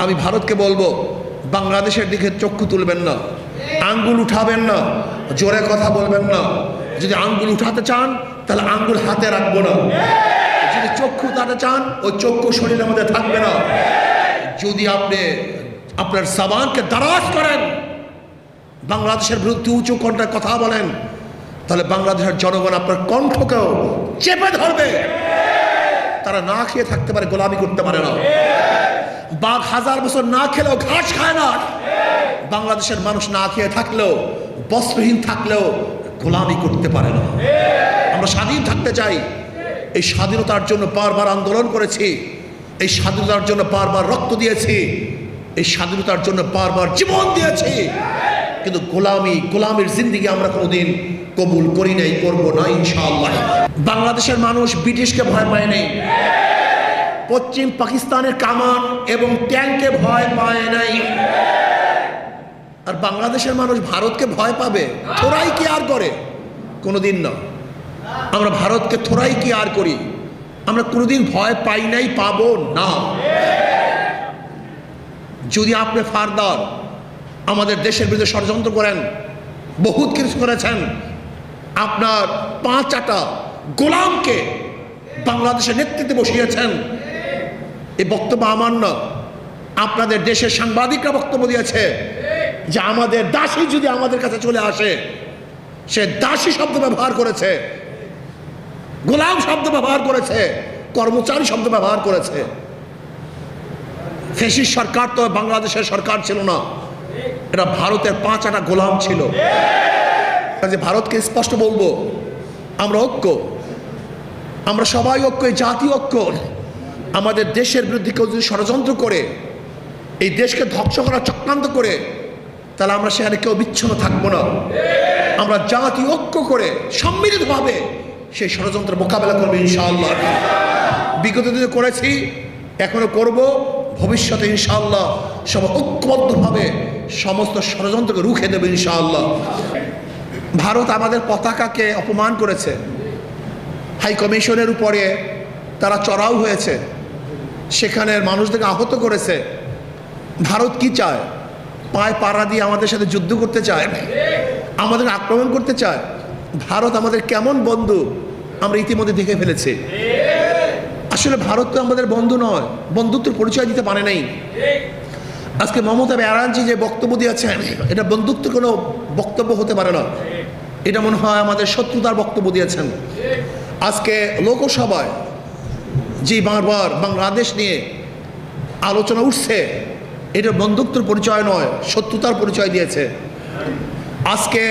আমি ভারতকে বলবো, বাংলাদেশের দিকে চক্ষু তুলবেন না, আঙ্গুল উঠাবেন না, জোরে কথা বলবেন না। যদি আঙ্গুল উঠাতে চান তাহলে আঙ্গুল হাতে রাখবো না। যদি চক্ষু উঠাতে চান ওই চক্ষু শরীরের মধ্যে থাকবে না। যদি আপনি আপনার জবানকে দারাজ করেন, বাংলাদেশের বিরুদ্ধে উঁচু কণ্ঠে কথা বলেন, তাহলে বাংলাদেশের জনগণ আপনার কণ্ঠকেও চেপে ধরবে। তারা না খেয়ে থাকতে পারে, গোলামি করতে পারে না। বাঘ 1000 বছর না খেলেও ঘাস খায় না। বাংলাদেশের মানুষ না খেয়ে থাকলেও, বস্ত্রহীন থাকলেও গোলামি করতে পারে না। আমরা স্বাধীন থাকতে চাই। এই স্বাধীনতার জন্য বারবার আন্দোলন করেছি, এই স্বাধীনতার জন্য বারবার রক্ত দিয়েছি, এই স্বাধীনতার জন্য বারবার জীবন দিয়েছি। কিন্তু গোলামির জিন্দেগি আমরা কোনোদিন কবুল করি নাই, করবো না ইনশাআল্লাহ। বাংলাদেশের মানুষ ব্রিটিশকে ভয় পায় নাই, পশ্চিম পাকিস্তানের কামান এবং ট্যাঙ্কে ভয় পায় নাই। আর বাংলাদেশের মানুষ ভারতকে ভয় পাবে? থোড়াই কি আর করে? কোনোদিন না। আমরা ভারতকে থোড়াই কি আর করি? আমরা কোনোদিন ভয় পাই নাই, পাবো না। যদি আপনি ফারদার আমাদের দেশের বিরুদ্ধে ষড়যন্ত্র করেন, বহুত কিছু করেছেন, আপনার 5-8টা গোলামকে বাংলাদেশের নেতৃত্বে বসিয়েছেন, এই বক্তব্য আমার না, আপনাদের দেশের সাংবাদিকরা বক্তব্য দিয়েছে যে আমাদের দাসী যদি আমাদের কাছে চলে আসে, সে দাসী শব্দ ব্যবহার করেছে, গোলাম শব্দ ব্যবহার করেছে, কর্মচারী শব্দ ব্যবহার করেছে। ফ্যাসিস্ট সরকার তো বাংলাদেশের সরকার ছিল না, এটা ভারতের 5-8টা গোলাম ছিল। যে ভারতকে স্পষ্ট বলবো, আমরা ঐক্য, আমরা সবাই ঐক্য, জাতীয় ঐক্য। আমাদের দেশের বিরুদ্ধে কেউ যদি ষড়যন্ত্র করে, এই দেশকে ধ্বংস করার চক্রান্ত করে, তাহলে আমরা সেখানে কেউ বিচ্ছিন্ন থাকবো না। আমরা জাতীয় ঐক্য করে সম্মিলিতভাবে সেই ষড়যন্ত্রের মোকাবেলা করবো ইনশাআল্লাহ। বিগত দিনে করেছি, এখনো করব, ভবিষ্যতে ইনশাআল্লাহ সব ঐক্যবদ্ধভাবে সমস্ত ষড়যন্ত্রকে রুখে দেবে ইনশাআল্লাহ। ভারত আমাদের পতাকাকে অপমান করেছে, হাই কমিশনের উপরে তারা চড়াও হয়েছে, সেখানের মানুষদেরকে আহত করেছে। ভারত কি চায়? পায়ে পাড়া দিয়ে আমাদের সাথে যুদ্ধ করতে চায়, আমাদের আক্রমণ করতে চায়। ভারত আমাদের কেমন বন্ধু আমরা ইতিমধ্যে দেখে ফেলেছি। আসলে ভারত তো আমাদের বন্ধু নয়, বন্ধুত্বের পরিচয় দিতে পারে নাই। আজকে মমতা ব্যানার্জি যে বক্তব্য দিয়েছেন, এটা বন্ধুত্ব কোনো বক্তব্য হতে পারে না, এটা মনে হয় আমাদের শত্রুতার বক্তব্য দিয়েছেন। আজকে লোকসভায় যে বারবার বাংলাদেশ নিয়ে আলোচনা উঠছে, এটা বন্ধুত্বের পরিচয় নয়, শত্রুতার পরিচয় দিয়েছে। আজকে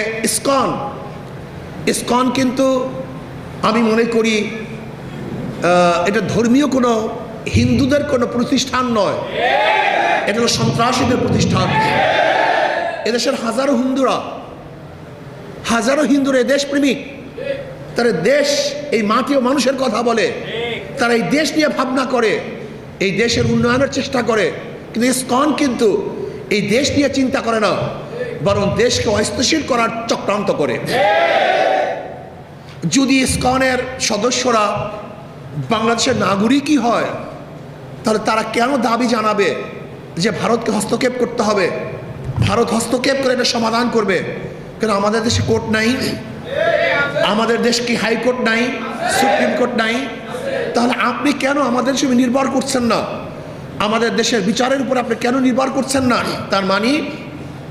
ইসকন কিন্তু আমি মনে করি এটা ধর্মীয় কোনো হিন্দুদের কোনো প্রতিষ্ঠান নয়, এটা হলো সন্ত্রাসীদের প্রতিষ্ঠান। এদেশের হাজারো হিন্দুরা দেশপ্রেমিক, তারা দেশ, এই মাটি ও মানুষের কথা বলে, তারা এই দেশ নিয়ে ভাবনা করে, এই দেশের উন্নয়নের চেষ্টা করে। কিন্তু ইসকন কিন্তু এই দেশ নিয়ে চিন্তা করে না, বরং দেশকে অস্থিতিশীল করার চক্রান্ত করে। যদি ইসকনের সদস্যরা বাংলাদেশের নাগরিকই হয়, তাহলে তারা কেন দাবি জানাবে যে ভারতকে হস্তক্ষেপ করতে হবে? ভারত হস্তক্ষেপ করে এটা সমাধান করবে কেন? আমাদের দেশে কোর্ট নাই, আমাদের দেশ কি হাইকোর্ট নাই, সুপ্রিম কোর্ট নাই? তাহলে আপনি কেন আমাদের সঙ্গে নির্ভর করছেন না? আমাদের দেশের বিচারের উপর আপনি কেন নির্ভর করছেন না? তার মানে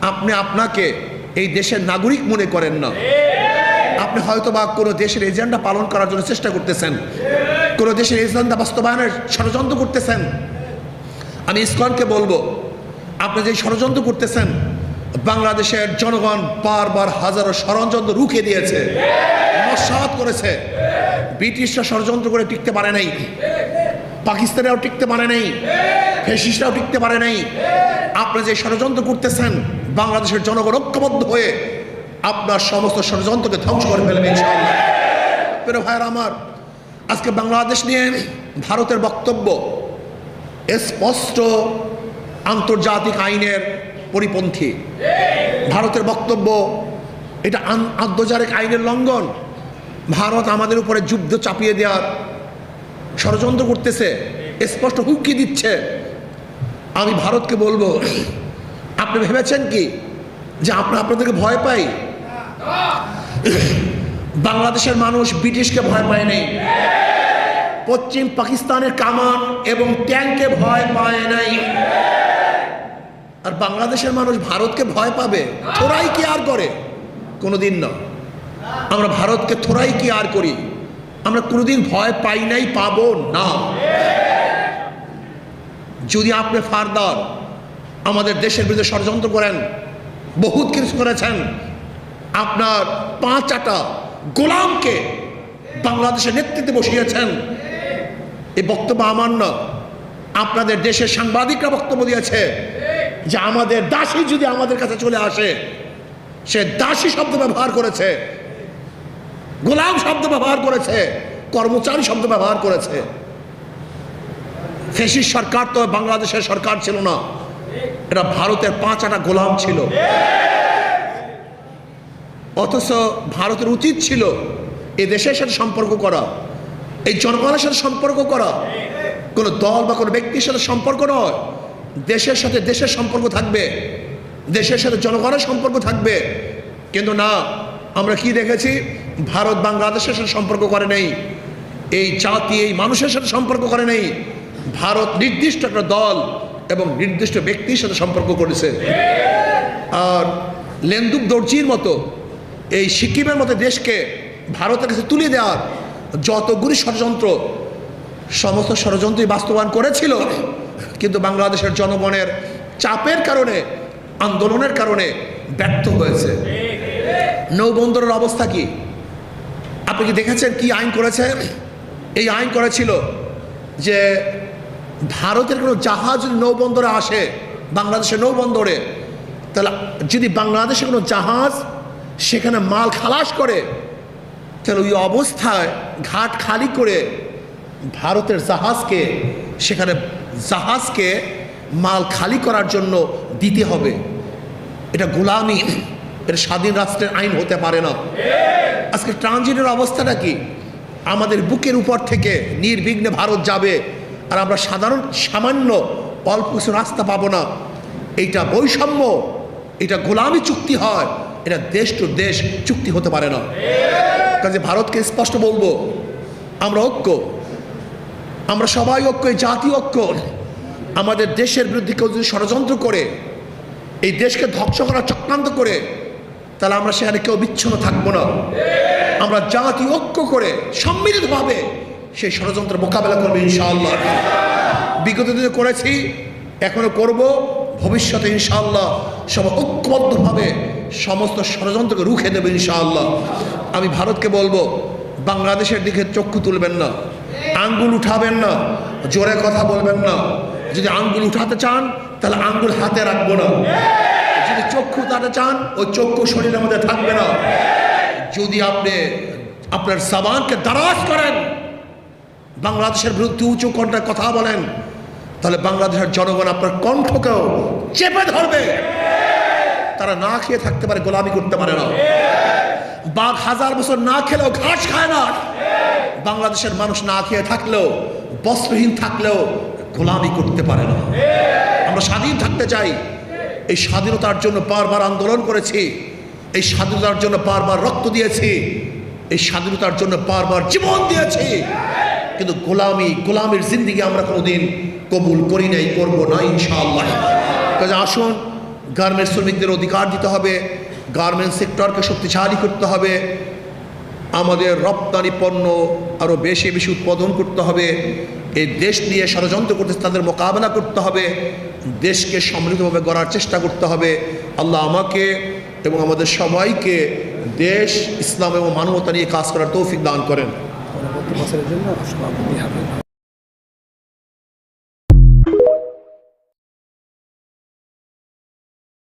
আপনি আপনাকে এই দেশের নাগরিক মনে করেন না। আপনি হয়তো বা কোনো দেশের এজেন্ডা পালন করার জন্য চেষ্টা করতেছেন, কোনো দেশের এজেন্ডা বাস্তবায়নের ষড়যন্ত্র করতেছেন। আমি ইসকনকে বলবো, আপনি যে ষড়যন্ত্র করতেছেন, বাংলাদেশের জনগণ বারবার হাজারো ষড়যন্ত্র রুখে দিয়েছে, নস্যাৎ করেছে। ব্রিটিশরা ষড়যন্ত্র করে টিকতে পারে নাই, পাকিস্তানেও টিকতে পারে নাই, ফ্যাসিস্টরাও টিকতে পারে নাই। আপনি যে ষড়যন্ত্র করতেছেন, বাংলাদেশের জনগণ ঐক্যবদ্ধ হয়ে আপনার সমস্ত ষড়যন্ত্রকে ধ্বংস করে ফেলবে ইনশাআল্লাহ। প্রিয় ভাইয়েরা আমার, আজকে বাংলাদেশ নিয়ে ভারতের বক্তব্য স্পষ্ট আন্তর্জাতিক আইনের পরিপন্থী। ভারতের বক্তব্য এটা আন্তর্জাতিক আইনের লঙ্ঘন। ভারত আমাদের উপরে যুদ্ধ চাপিয়ে দেওয়ার ষড়যন্ত্র করতেছে, স্পষ্ট হুমকি দিচ্ছে। আমি ভারতকে বলবো, আপনি ভেবেছেন কি যে আপনাদেরকে ভয় পাই? বাংলাদেশের মানুষ ব্রিটিশকে ভয় পায় নাই, পশ্চিম পাকিস্তানের কামান এবং ট্যাঙ্কে ভয় পায় নাই। আর বাংলাদেশের মানুষ ভারতকে ভয় পাবে? থোড়াই কি আর করে? কোনোদিন না। আমরা ভারতকে থোড়াই কি আর করি? আমরা কোনোদিন ভয় পাই নাই, পাবো না। যদি আপনি ফারদার আমাদের দেশের বিরুদ্ধে ষড়যন্ত্র করেন, বহুত কিছু করেছেন, আপনার 5-8টা গোলামকে বাংলাদেশের নেতৃত্বে বসিয়েছেন, এই বক্তব্য আমার না, আপনাদের দেশের সাংবাদিকরা বক্তব্য দিয়েছে যে আমাদের দাসী যদি আমাদের কাছে চলে আসে, সে দাসী শব্দ ব্যবহার করেছে, গোলাম শব্দ ব্যবহার করেছে, কর্মচারী শব্দ ব্যবহার করেছে। ফ্যাসিস্ট সরকার তো বাংলাদেশের সরকার ছিল না, এটা ভারতের 5-8টা গোলাম ছিল। অথচ ভারতের উচিত ছিল এই দেশের সাথে সম্পর্ক করা, এই জনগণের সাথে সম্পর্ক করা, কোনো দল বা কোনো ব্যক্তির সাথে সম্পর্ক নয়। দেশের সাথে দেশের সম্পর্ক থাকবে, দেশের সাথে জনগণের সম্পর্ক থাকবে। কিন্তু না, আমরা কি দেখেছি? ভারত বাংলাদেশের সাথে সম্পর্ক করে নেই, এই জাতি এই মানুষের সাথে সম্পর্ক করে নেই। ভারত নির্দিষ্ট একটা দল এবং নির্দিষ্ট ব্যক্তির সাথে সম্পর্ক করেছে। আর লেন্দুক দর্জির মতো এই সিকিমের মতো দেশকে ভারতের কাছে তুলে দেওয়ার যতগুলি ষড়যন্ত্র, সমস্ত ষড়যন্ত্রই বাস্তবায়ন করেছিল, কিন্তু বাংলাদেশের জনগণের চাপের কারণে, আন্দোলনের কারণে ব্যর্থ হয়েছে। নৌবন্দরের অবস্থা কি আপনি কি দেখেছেন? কি আইন করেছে? এই আইন করেছিল যে ভারতের কোনো জাহাজ যদি নৌবন্দরে আসে, বাংলাদেশের নৌবন্দরে, তাহলে যদি বাংলাদেশের কোনো জাহাজ সেখানে মাল খালাস করে, তাহলে ওই অবস্থায় ঘাট খালি করে ভারতের জাহাজকে, সেখানে জাহাজকে মাল খালি করার জন্য দিতে হবে। এটা গোলামি, এটা স্বাধীন রাষ্ট্রের আইন হতে পারে না। আজকে ট্রানজিটের অবস্থাটা কি? আমাদের বুকের উপর থেকে নির্বিঘ্নে ভারত যাবে, আর আমরা সামান্য অল্প কিছু রাস্তা পাবো না। এইটা বৈষম্য, এটা গোলামি চুক্তি হয়, এটা দেশ টু দেশ চুক্তি হতে পারে না। কাজে ভারতকে স্পষ্ট বলবো, আমরা ঐক্য, আমরা সবাই ঐক্য, এই জাতীয় ঐক্য। আমাদের দেশের বিরুদ্ধে কেউ যদি ষড়যন্ত্র করে, এই দেশকে ধ্বংস করার চক্রান্ত করে, তাহলে আমরা সেখানে কেউ বিচ্ছিন্ন থাকবো না। আমরা জাতীয় ঐক্য করে সম্মিলিতভাবে সেই ষড়যন্ত্রের মোকাবেলা করবো ইনশাআল্লাহ। বিগত দিনে করেছি, এখনো করব, ভবিষ্যতে ইনশাআল্লাহ সব ঐক্যবদ্ধভাবে সমস্ত ষড়যন্ত্রকে রুখে দেবে ইনশাআল্লাহ। আমি ভারতকে বলবো, বাংলাদেশের দিকে চক্ষু তুলবেন না, আঙ্গুল উঠাবেন না, জোরে কথা বলবেন না। যদি আঙ্গুল উঠাতে চান তাহলে আঙ্গুল হাতে রাখবো না। যদি চক্ষু উঠাতে চান, ওই চক্ষু শরীরের মধ্যে থাকবে না। যদি আপনি আপনার জবানকে দারাজ করেন, বাংলাদেশের বিরুদ্ধে উঁচু কণ্ঠে কথা বলেন, তাহলে বাংলাদেশের জনগণ আপনার কণ্ঠকেও চেপে ধরবে। তারা না খেয়ে থাকতে পারে, গোলামি করতে পারে না। বাঘ 1000 বছর না খেলেও ঘাস খায় না। বাংলাদেশের মানুষ না খেয়ে থাকলেও, বস্ত্রহীন থাকলেও গোলামি করতে পারে না। আমরা স্বাধীন থাকতে চাই। এই স্বাধীনতার জন্য বারবার আন্দোলন করেছি, এই স্বাধীনতার জন্য বারবার রক্ত দিয়েছি, এই স্বাধীনতার জন্য বারবার জীবন দিয়েছি। কিন্তু গোলামির জিন্দিগি আমরা কোনোদিন কবুল করি নাই, করবো না ইনশাআল্লাহ। কাজে আসুন, গার্মেন্টস শ্রমিকদের অধিকার দিতে হবে, গার্মেন্টস সেক্টরকে শক্তিশালী করতে হবে, আমাদের রপ্তানি পণ্য আরও বেশি বেশি উৎপাদন করতে হবে। এই দেশ নিয়ে ষড়যন্ত্র করতে তাদের মোকাবেলা করতে হবে, দেশকে সমৃদ্ধভাবে গড়ার চেষ্টা করতে হবে। আল্লাহ আমাকে এবং আমাদের সবাইকে দেশ, ইসলাম এবং মানবতা নিয়ে কাজ করার তৌফিক দান করেন।